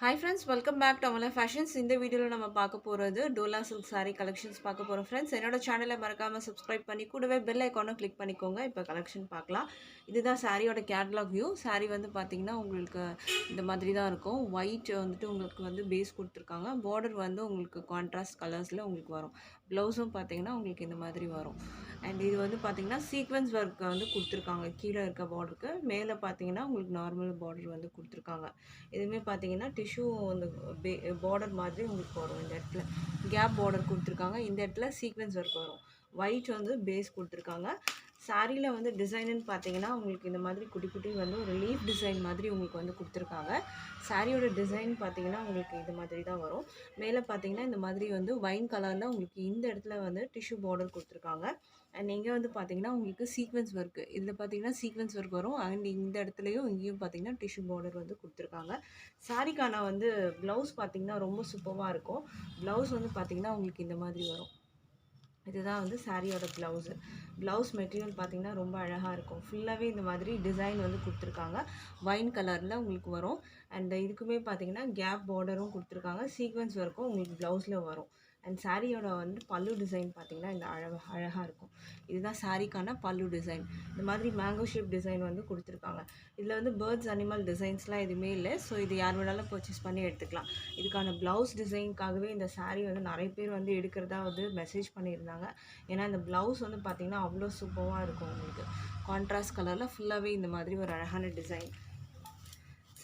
Hi friends, welcome back to Amala Fashions. இந்த வீடியோல நம்ம பார்க்க போறது டோலா சில்க் saree collections பார்க்க போறோம் friends. என்னோட சேனலை மறக்காம subscribe பண்ணி கூடவே bell icon கிளிக் பண்ணிக்கோங்க. இப்போ collection பார்க்கலாம். இதுதான் சாரியோட கேட்டலாக் வியூ. saree வந்து பாத்தீங்கன்னா உங்களுக்கு இந்த மாதிரி தான் இருக்கும். ஒயிட் வந்துட்டு உங்களுக்கு வந்து பேஸ் கொடுத்துருக்காங்க. பார்டர் வந்து உங்களுக்கு கான்ட்ராஸ்ட் கலர்ஸ்ல உங்களுக்கு வரும். ப்ளவுஸும் பாத்தீங்கன்னா உங்களுக்கு இந்த மாதிரி வரும். அண்ட் இது வந்து பாத்தீங்கன்னா சீக்வென்ஸ் ஒர்க் வந்து கொடுத்துருக்காங்க. கீழே இருக்க பார்டருக்கு மேலே பாத்தீங்கன்னா உங்களுக்கு நார்மல் பார்டர் வந்து கொடுத்துருக்காங்க. இதுவுமே பார்த்தீங்கன்னா டிஷ்யூ அந்த பார்டர் மாதிரி உங்களுக்கு வரும். இந்த இடத்துல கேப் பார்டர் கொடுத்துருக்காங்க. இந்த இடத்துல சீக்வென்ஸ் ஒர்க் வரும். ஒயிட் வந்து பேஸ் கொடுத்துருக்காங்க. சாரியில் வந்து டிசைனுன்னு பார்த்தீங்கன்னா உங்களுக்கு இந்த மாதிரி குட்டி குட்டி வந்து ஒரு லீஃப் டிசைன் மாதிரி உங்களுக்கு வந்து கொடுத்துருக்காங்க. சாரியோட டிசைன் பார்த்தீங்கன்னா உங்களுக்கு இது மாதிரி தான் வரும். மேலே பார்த்தீங்கன்னா இந்த மாதிரி வந்து வைன் கலரில் உங்களுக்கு இந்த இடத்துல வந்து டிஷ்யூ பார்டர் கொடுத்துருக்காங்க. அண்ட் இங்கே வந்து பார்த்தீங்கன்னா உங்களுக்கு சீக்வென்ஸ் ஒர்க்கு இதில் பார்த்தீங்கன்னா சீக்வென்ஸ் ஒர்க் வரும். அண்ட் இந்த இடத்துலையும் இங்கேயும் பார்த்தீங்கன்னா டிஷ்யூ பார்டர் வந்து கொடுத்துருக்காங்க. சாரிக்கான வந்து ப்ளவுஸ் பார்த்தீங்கன்னா ரொம்ப சூப்பராக இருக்கும். ப்ளவுஸ் வந்து பார்த்தீங்கன்னா உங்களுக்கு இந்த மாதிரி வரும். இதுதான் வந்து சாரியோட ப்ளவுஸு. ப்ளவுஸ் மெட்டீரியல் பார்த்தீங்கன்னா ரொம்ப அழகாக இருக்கும். ஃபுல்லாகவே இந்த மாதிரி டிசைன் வந்து கொடுத்துருக்காங்க. வைன் கலரில் உங்களுக்கு வரும். அண்ட் இதுக்குமே பார்த்தீங்கன்னா கேப் பார்டரும் கொடுத்துருக்காங்க. சீக்வென்ஸ் ஒர்க்கும் உங்களுக்கு ப்ளவுஸில் வரும். அண்ட் சாரியோட வந்து பல்லு டிசைன் பார்த்தீங்கன்னா இந்த அழகாக இருக்கும். இதுதான் சாரிக்கான பல்லு டிசைன். இந்த மாதிரி மேங்கோ ஷேப் டிசைன் வந்து கொடுத்துருக்காங்க. இதில் வந்து பேர்ட்ஸ் அனிமல் டிசைன்ஸ்லாம் எதுவுமே இல்லை. ஸோ இது யார் வேணாலும் பர்ச்சேஸ் பண்ணி எடுத்துக்கலாம். இதுக்கான ப்ளவுஸ் டிசைனுக்காகவே இந்த சாரீ வந்து நிறைய பேர் வந்து எடுக்கிறதா வந்து மெசேஜ் பண்ணியிருந்தாங்க. ஏன்னா இந்த ப்ளவுஸ் வந்து பார்த்திங்கன்னா அவ்வளோ சூப்பராக இருக்கும். உங்களுக்கு கான்ட்ராஸ்ட் கலரில் ஃபுல்லாகவே இந்த மாதிரி ஒரு அழகான டிசைன்.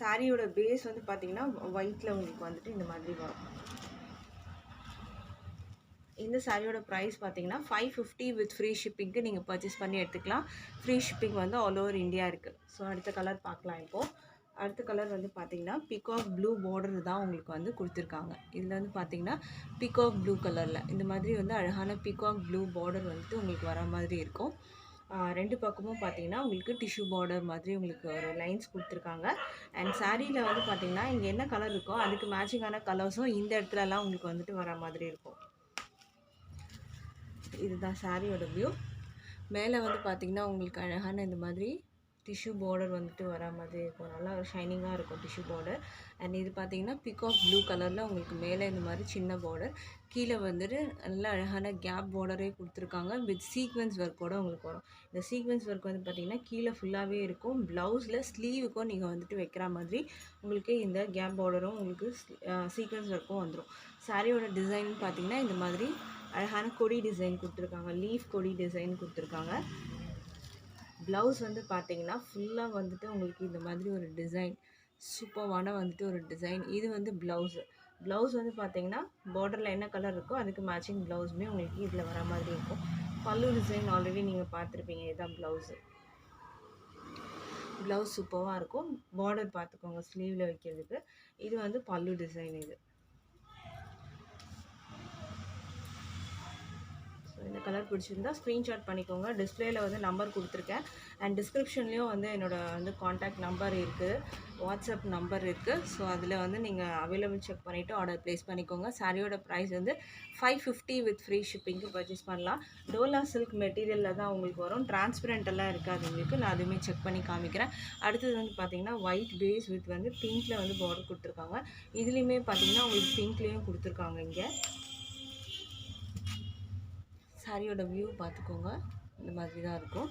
சாரியோட பேஸ் வந்து பார்த்திங்கன்னா ஒயிட்டில் உங்களுக்கு வந்துட்டு இந்த மாதிரி வரும். இந்த சாரியோட ப்ரைஸ் பார்த்தீங்கன்னா 550 வித் ஃப்ரீ ஷிப்பிங்க்கு நீங்கள் பர்ச்சேஸ் பண்ணி எடுத்துக்கலாம். ஃப்ரீ ஷிப்பிங் வந்து ஆல் ஓவர் இந்தியா இருக்குது. ஸோ அடுத்த கலர் பார்க்கலாம். இப்போது அடுத்த கலர் வந்து பார்த்தீங்கன்னா பிகாக் ப்ளூ பார்டர் தான் உங்களுக்கு வந்து கொடுத்துருக்காங்க. இதில் வந்து பார்த்தீங்கன்னா பிகாக் ப்ளூ கலரில் இந்த மாதிரி வந்து அழகான பிகாக் ப்ளூ பார்டர் வந்துட்டு உங்களுக்கு வர மாதிரி இருக்கும். ரெண்டு பக்கமும் பார்த்தீங்கன்னா உங்களுக்கு டிஷ்யூ பார்டர் மாதிரி உங்களுக்கு ஒரு லைன்ஸ் கொடுத்துருக்காங்க. அண்ட் சாரியில் வந்து பார்த்தீங்கன்னா இங்கே என்ன கலர் இருக்கோ அதுக்கு மேட்சிங்கான கலர்ஸும் இந்த இடத்துலலாம் உங்களுக்கு வந்துட்டு வர மாதிரி இருக்கும். இதுதான் சாரியோட வியூ. மேலே வந்து பார்த்திங்கன்னா உங்களுக்கு அழகான இந்த மாதிரி டிஷ்யூ பார்டர் வந்துட்டு வர மாதிரி இருக்கும். நல்லா ஒரு ஷைனிங்காக இருக்கும் டிஷ்யூ பார்டர். அண்ட் இது பார்த்திங்கன்னா பிகாக் ப்ளூ கலரில் உங்களுக்கு மேலே இந்த மாதிரி சின்ன பார்டர், கீழே வந்துட்டு நல்ல அழகான கேப் பார்டரே கொடுத்துருக்காங்க. வித் சீக்வென்ஸ் ஒர்க்கோடு உங்களுக்கு வரும். இந்த சீக்வென்ஸ் ஒர்க் வந்து பார்த்திங்கன்னா கீழே ஃபுல்லாகவே இருக்கும். ப்ளவுஸில் ஸ்லீவுக்கும் நீங்கள் வந்துட்டு வைக்கிற மாதிரி உங்களுக்கு இந்த கேப் பார்டரும் உங்களுக்கு சீக்வென்ஸ் ஒர்க்கும் வந்துடும். சாரியோட டிசைன் பார்த்திங்கன்னா இந்த மாதிரி அழகான கொடி டிசைன் கொடுத்துருக்காங்க. லீஃப் கொடி டிசைன் கொடுத்துருக்காங்க. ப்ளவுஸ் வந்து பார்த்தீங்கன்னா ஃபுல்லாக வந்துட்டு உங்களுக்கு இந்த மாதிரி ஒரு டிசைன் சூப்பரான வந்துட்டு ஒரு டிசைன். இது வந்து ப்ளவுஸு. ப்ளவுஸ் வந்து பார்த்தீங்கன்னா பார்டரில் என்ன கலர் இருக்கோ அதுக்கு மேட்சிங் ப்ளவுஸுமே உங்களுக்கு இதில் வர மாதிரி இருக்கும். பல்லு டிசைன் ஆல்ரெடி நீங்கள் பார்த்துருப்பீங்க. இதுதான் ப்ளவுஸு. ப்ளவுஸ் சூப்பராக இருக்கும். பார்டர் பார்த்துக்கோங்க ஸ்லீவில் வைக்கிறதுக்கு. இது வந்து பல்லு டிசைன். இது இந்த கலர் பிடிச்சிருந்தா ஸ்க்ரீன்ஷாட் பண்ணிக்கோங்க. டிஸ்பிளேயில் வந்து நம்பர் கொடுத்துருக்கேன். அண்ட் டிஸ்கிரிப்ஷன்லேயும் வந்து என்னோடய வந்து காண்டாக்ட் நம்பர் இருக்குது, வாட்ஸ்அப் நம்பர் இருக்குது. ஸோ அதில் வந்து நீங்கள் அவைலபிள் செக் பண்ணிவிட்டு ஆர்டர் ப்ளேஸ் பண்ணிக்கோங்க. சாரியோட ப்ரைஸ் வந்து 550 வித் ஃப்ரீ ஷிப்பிங்க்கு பர்ச்சேஸ் பண்ணலாம். டோலா சில்க் மெட்டீரியலில் தான் உங்களுக்கு வரும். டிரான்ஸ்பரண்டெல்லாம் இருக்காது உங்களுக்கு. நான் அதுவுமே செக் பண்ணி காமிக்கிறேன். அடுத்தது வந்து பார்த்திங்கன்னா ஒயிட் பேஸ் வித் வந்து பிங்க்கில் வந்து பார்டர் கொடுத்துருக்காங்க. இதுலேயுமே பார்த்திங்கன்னா உங்களுக்கு பிங்க்லேயும் கொடுத்துருக்காங்க. இங்கே சாரியோட வியூ பார்த்துக்கோங்க. இந்த மாதிரி தான் இருக்கும்.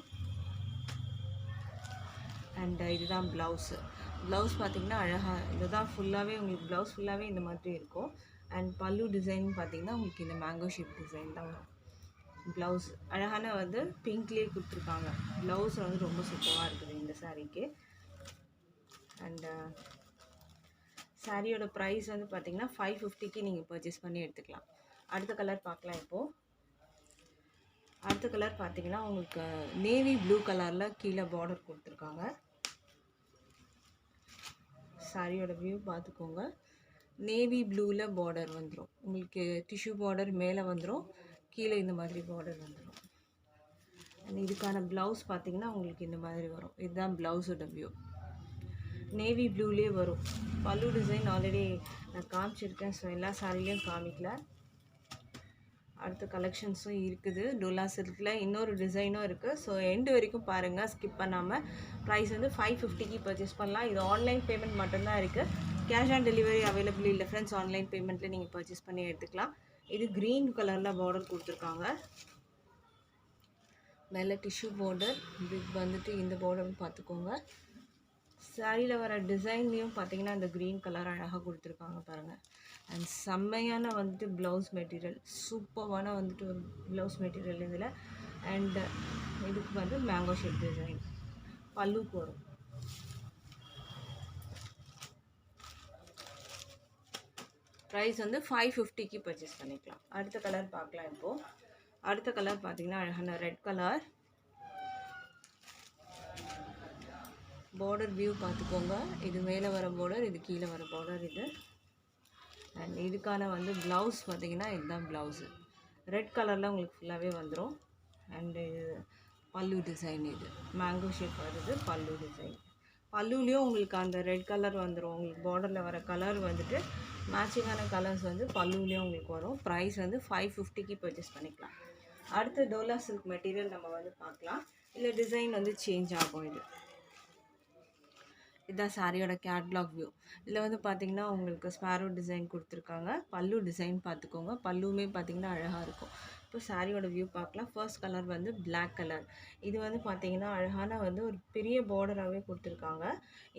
அண்ட் இதுதான் ப்ளவுஸு. ப்ளவுஸ் பார்த்திங்கன்னா அழகாக இதுதான் ஃபுல்லாகவே உங்களுக்கு ப்ளவுஸ் ஃபுல்லாகவே இந்த மாதிரி இருக்கும். அண்ட் பல்லு டிசைன் பார்த்திங்கன்னா உங்களுக்கு இந்த மேங்கோ ஷேப் டிசைன் தான் வரும். ப்ளவுஸ் அழகான வந்து பிங்க்லேயே கொடுத்துருக்காங்க. ப்ளவுஸ் வந்து ரொம்ப சூப்பராக இருக்குது இந்த சாரீக்கு. அண்ட் சாரியோட ப்ரைஸ் வந்து பார்த்திங்கன்னா 550க்கு நீங்கள் பர்ச்சேஸ் பண்ணி எடுத்துக்கலாம். அடுத்த கலர் பார்க்கலாம். இப்போது அடுத்த கலர் பார்த்தீங்கன்னா உங்களுக்கு நேவி ப்ளூ கலரில் கீழே பார்டர் கொடுத்துருக்காங்க. சாரியோட வியூ பார்த்துக்கோங்க. நேவி ப்ளூவில் பார்டர் வந்துடும் உங்களுக்கு. டிஷ்யூ பார்டர் மேலே வந்துடும், கீழே இந்த மாதிரி பார்டர் வந்துடும். அண்ட் இதுக்கான ப்ளவுஸ் பார்த்தீங்கன்னா உங்களுக்கு இந்த மாதிரி வரும். இதுதான் ப்ளவுஸோட வியூ. நேவி ப்ளூலேயே வரும். பல்லு டிசைன் ஆல்ரெடி நான் காமிச்சிருக்கேன். ஸோ எல்லா சாரிலையும் காமிக்கல. அடுத்த கலெக்ஷன்ஸும் இருக்குது. டோலா சில்கில் இன்னொரு டிசைனும் இருக்குது. ஸோ எண்டு வரைக்கும் பாருங்கள், ஸ்கிப் பண்ணாமல். ப்ரைஸ் வந்து 550க்கு பர்ச்சேஸ் பண்ணலாம். இது ஆன்லைன் பேமெண்ட் மட்டும்தான் இருக்குது. கேஷ் ஆன் டெலிவரி அவைலபிள் இல்லை ஃப்ரெண்ட்ஸ். ஆன்லைன் பேமெண்ட்டில் நீங்கள் பர்ச்சேஸ் பண்ணி எடுத்துக்கலாம். இது க்ரீன் கலரில் பார்டர் கொடுத்துருக்காங்க. மேலே டிஷ்யூ பார்டர், இதுக்கு வந்துட்டு இந்த பார்டர்னு பார்த்துக்கோங்க. சாரியில் வர டிசைன்லேயும் பார்த்தீங்கன்னா இந்த க்ரீன் கலர் அழகாக கொடுத்துருக்காங்க பாருங்கள். அண்ட் செம்மையான வந்துட்டு ப்ளவுஸ் மெட்டீரியல், சூப்பரான வந்துட்டு ஒரு ப்ளவுஸ் மெட்டீரியல் இதில். அண்ட் இதுக்கு வந்து மேங்கோ ஷேப் டிசைன் பல்லுக்கு வரும். ப்ரைஸ் வந்து 550க்கு பர்ச்சேஸ் பண்ணிக்கலாம். அடுத்த கலர் பார்க்கலாம். இப்போது அடுத்த கலர் பார்த்தீங்கன்னா அழகான ரெட் கலர். பார்டர் வியூ பார்த்துக்கோங்க. இது மேலே வர பார்டர், இது கீழே வர பார்டர் இது. அண்ட் இதுக்கான வந்து ப்ளவுஸ் பார்த்தீங்கன்னா இதுதான் ப்ளவுஸு. ரெட் கலரில் உங்களுக்கு ஃபுல்லாகவே வந்துடும். அண்டு பல்லு டிசைன், இது மேங்கோ ஷேப் வருது பல்லு டிசைன். பல்லுலேயும் உங்களுக்கு அந்த ரெட் கலர் வந்துடும். உங்களுக்கு பார்டரில் வர கலர் வந்துட்டு மேட்சிங்கான கலர்ஸ் வந்து பல்லுலேயும் உங்களுக்கு வரும். ப்ரைஸ் வந்து 550க்கு பர்ச்சேஸ் பண்ணிக்கலாம். அடுத்து டோலா சில்க் மெட்டீரியல் நம்ம வந்து பார்க்கலாம். இல்லை டிசைன் வந்து சேஞ்ச் ஆகும். இதுதான் சாரியோட கேட்லாக் வியூ. இதில் வந்து பார்த்திங்கன்னா உங்களுக்கு ஸ்பாரோ டிசைன் கொடுத்துருக்காங்க. பல்லு டிசைன் பார்த்துக்கோங்க. பல்லுமே பார்த்திங்கன்னா அழகாக இருக்கும். இப்போ சாரியோட வியூ பார்க்கலாம். ஃபர்ஸ்ட் கலர் வந்து பிளாக் கலர். இது வந்து பார்த்திங்கன்னா அழகான வந்து ஒரு பெரிய பார்டராகவே கொடுத்துருக்காங்க.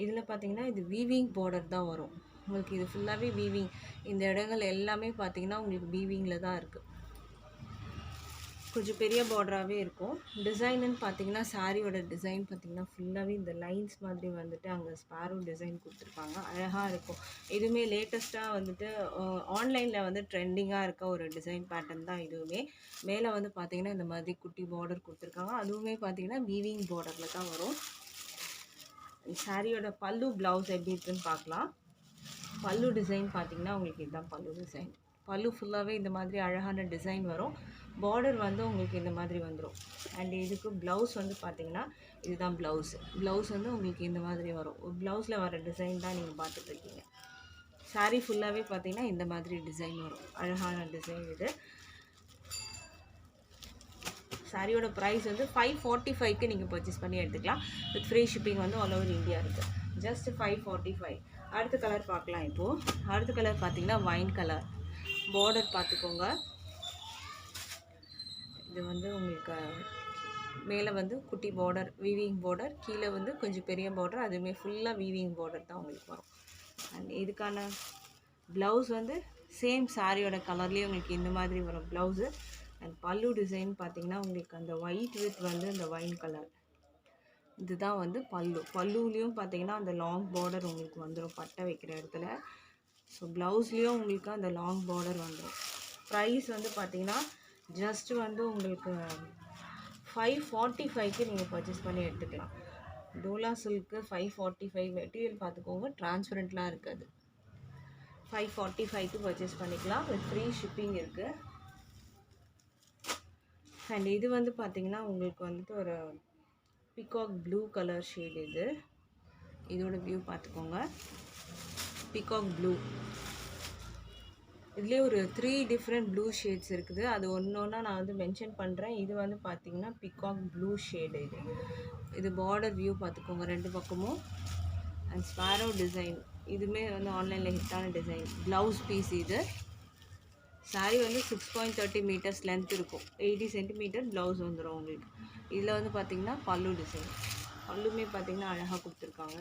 இதில் பார்த்திங்கன்னா இது வீவிங் பார்டர் தான் வரும் உங்களுக்கு. இது ஃபுல்லாகவே வீவிங். இந்த இடங்கள் எல்லாமே பார்த்திங்கன்னா உங்களுக்கு வீவிங்கில் தான் இருக்குது. கொஞ்சம் பெரிய பார்டராகவே இருக்கும். டிசைனுன்னு பார்த்தீங்கன்னா சாரியோட டிசைன் பார்த்திங்கன்னா ஃபுல்லாகவே இந்த லைன்ஸ் மாதிரி வந்துட்டு அங்கே ஸ்பாரோ டிசைன் கொடுத்துருக்காங்க. அழகாக இருக்கும். இதுவுமே லேட்டஸ்ட்டாக வந்துட்டு ஆன்லைனில் வந்து ட்ரெண்டிங்காக இருக்க ஒரு டிசைன் பேட்டர்ன் தான் இதுவுமே. மேலே வந்து பார்த்திங்கன்னா இந்த மாதிரி குட்டி பார்டர் கொடுத்துருக்காங்க. அதுவுமே பார்த்திங்கன்னா வீவிங் பார்டரில் தான் வரும். சாரியோட பல்லு ப்ளவுஸ் எப்படி இருக்குன்னு பார்க்கலாம். பல்லு டிசைன் பார்த்திங்கன்னா உங்களுக்கு இதுதான் பல்லு டிசைன். பல்லு ஃபுல்லாகவே இந்த மாதிரி அழகான டிசைன் வரும். பார்டர் வந்து உங்களுக்கு இந்த மாதிரி வந்துடும். அண்ட் இதுக்கு ப்ளவுஸ் வந்து பார்த்திங்கன்னா இதுதான் ப்ளவுஸ். ப்ளவுஸ் வந்து உங்களுக்கு இந்த மாதிரி வரும். ப்ளவுஸில் வர டிசைன் தான் நீங்கள் பார்த்துட்ருக்கீங்க. சாரீ ஃபுல்லாகவே பார்த்திங்கன்னா இந்த மாதிரி டிசைன் வரும். அழகான டிசைன் இது. சாரியோட ப்ரைஸ் வந்து 545க்கு நீங்கள் பர்ச்சேஸ் பண்ணி எடுத்துக்கலாம். வித் ஃப்ரீ ஷிப்பிங் வந்து ஆல் ஓவர் இந்தியா இருக்குது. ஜஸ்ட் 545. அடுத்த கலர் பார்க்கலாம். இப்போது அடுத்த கலர் பார்த்திங்கன்னா வைன் கலர். பார்டர் பார்த்துக்கோங்க. இது வந்து உங்களுக்கு மேலே வந்து குட்டி பார்டர் வீவிங் பார்டர், கீழே வந்து கொஞ்சம் பெரிய பார்டர், அதுவுமே ஃபுல்லாக வீவிங் பார்டர் தான் உங்களுக்கு வரும். அண்ட் இதுக்கான ப்ளவுஸ் வந்து சேம் சாரியோட கலர்லேயே உங்களுக்கு இந்த மாதிரி வரும் ப்ளவுஸு. அண்ட் பல்லு டிசைன் பார்த்திங்கன்னா உங்களுக்கு அந்த ஒயிட் வித் வந்து அந்த வைன் கலர், இதுதான் வந்து பல்லு. பல்லுலேயும் பார்த்திங்கன்னா அந்த லாங் பார்டர் உங்களுக்கு வந்துடும் பட்டை வைக்கிற இடத்துல. ஸோ ப்ளவுஸ்லேயும் உங்களுக்கு அந்த லாங் பார்டர் வந்துடும். ப்ரைஸ் வந்து பார்த்திங்கன்னா ஜஸ்ட் வந்து உங்களுக்கு 545க்கு நீங்கள் பர்ச்சேஸ் பண்ணி எடுத்துக்கலாம். டோலா சில்க்கு 545. மெட்டீரியல் பார்த்துக்கோங்க, டிரான்ஸ்பரண்ட்லாம் இருக்காது. 545க்கு பர்ச்சேஸ் பண்ணிக்கலாம். வித் ஃப்ரீ ஷிப்பிங் இருக்குது. அண்ட் இது வந்து பார்த்திங்கன்னா உங்களுக்கு வந்துட்டு ஒரு பிகாக் ப்ளூ கலர் ஷேட். இதோட வியூ பார்த்துக்கோங்க. Peacock blue. இதுலேயே ஒரு 3 டிஃப்ரெண்ட் ப்ளூ ஷேட்ஸ் இருக்குது. அது ஒன்று ஒன்றா நான் வந்து மென்ஷன் பண்ணுறேன். இது வந்து பார்த்திங்கன்னா பிகாக் ப்ளூ ஷேடு. இது பார்டர் வியூ பார்த்துக்கோங்க 2 பக்கமும். அண்ட் ஸ்பாரோ டிசைன், இதுவுமே வந்து ஆன்லைனில் ஹிட்டான டிசைன். ப்ளவுஸ் பீஸ் இது. சாரீ வந்து 6.30 மீட்டர்ஸ் லென்த் இருக்கும். 80 சென்டிமீட்டர் ப்ளவுஸ் வந்துடும் உங்களுக்கு. இதில் வந்து பார்த்திங்கன்னா பல்லு டிசைன். பல்லுமே பார்த்திங்கன்னா அழகாக கொடுத்துருக்காங்க.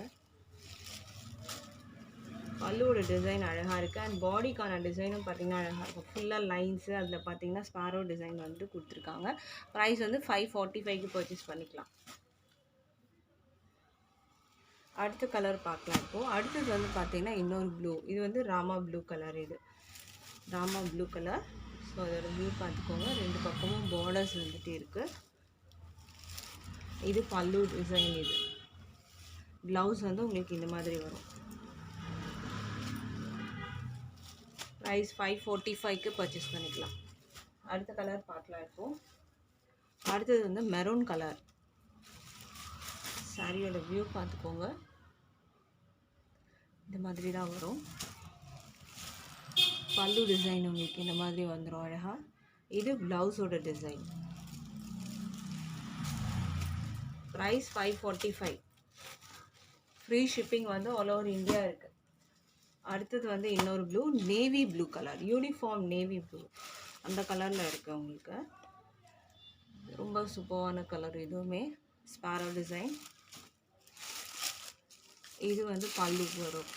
பல்லுவோட டிசைன் அழகாக இருக்குது. அண்ட் பாடிக்கான டிசைனும் பார்த்திங்கன்னா அழகாக இருக்கும். ஃபுல்லாக லைன்ஸு, அதில் பார்த்திங்கன்னா ஸ்பாரோ டிசைன் வந்து கொடுத்துருக்காங்க. ப்ரைஸ் வந்து 545க்கு பர்ச்சேஸ் பண்ணிக்கலாம். அடுத்த கலர் பார்க்கலாம். இப்போது அடுத்தது வந்து பார்த்திங்கன்னா இன்னொரு ப்ளூ. இது வந்து ராமா ப்ளூ கலர். இது ராமா ப்ளூ கலர். ஸோ அதோட வியூ பார்த்துக்கோங்க. 2 பக்கமும் பார்டர்ஸ் வந்துட்டு இருக்குது. இது பல்லு டிசைன். இது ப்ளவுஸ் வந்து உங்களுக்கு இந்த மாதிரி வரும். ப்ரைஸ் 545க்கு பர்ச்சேஸ் பண்ணிக்கலாம். அடுத்த கலர் பார்க்கலாம். இப்போது அடுத்தது வந்து மெரூன் கலர். சாரியோட வியூ பார்த்துக்கோங்க. இந்த மாதிரி தான் வரும். பல்லு டிசைன் உங்களுக்கு இந்த மாதிரி வந்துடும் அழகாக. இது ப்ளவுஸோட டிசைன். ப்ரைஸ் 545. ஃப்ரீ ஷிப்பிங் வந்து ஆல் ஓவர் இந்தியா இருக்குது. அடுத்தது வந்து இன்னொரு blue, navy blue colour, uniform navy blue அந்த கலரில் இருக்குது உங்களுக்கு. ரொம்ப சூப்பரான கலர் இதுவுமே. Sparrow design. இது வந்து பல்லு வரும்.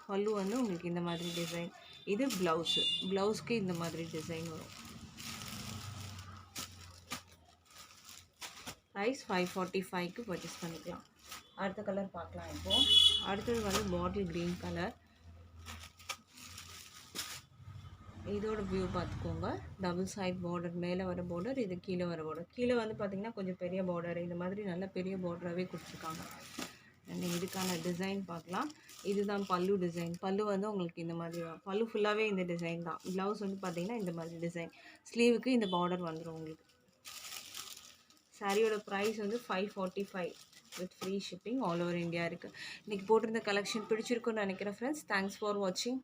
பல்லு வந்து உங்களுக்கு இந்த மாதிரி டிசைன். இது ப்ளவுஸு. ப்ளவுஸ்க்கு இந்த மாதிரி டிசைன் வரும். ப்ரைஸ் 545க்கு பர்ச்சேஸ் பண்ணிக்கலாம். அடுத்த கலர் பார்க்கலாம் இப்போது. அடுத்தது வந்து பாட்டில் க்ரீன் கலர். இதோட வியூ பார்த்துக்கோங்க. டபுள் சைட் பார்டர், மேலே வர பார்டர், இது கீழே வர பார்டர். கீழே வந்து பார்த்திங்கன்னா கொஞ்சம் பெரிய பார்டர், இந்த மாதிரி நல்ல பெரிய பார்டராகவே கொடுத்துருக்காங்க. இதுக்கான டிசைன் பார்க்கலாம். இதுதான் பல்லு டிசைன். பல்லு வந்து உங்களுக்கு இந்த மாதிரி பல்லு ஃபுல்லாகவே இந்த டிசைன் தான். ப்ளவுஸ் வந்து பார்த்திங்கன்னா இந்த மாதிரி டிசைன். ஸ்லீவுக்கு இந்த பார்டர் வந்துடும் உங்களுக்கு. சாரியோட ப்ரைஸ் வந்து 545 with free shipping all over India இருக்குது. இன்றைக்கி போட்டிருந்த கலெக்ஷன் பிடிச்சிருக்குன்னு நினைக்கிறேன் ஃப்ரெண்ட்ஸ். தேங்க்ஸ் ஃபார் வாட்சிங்.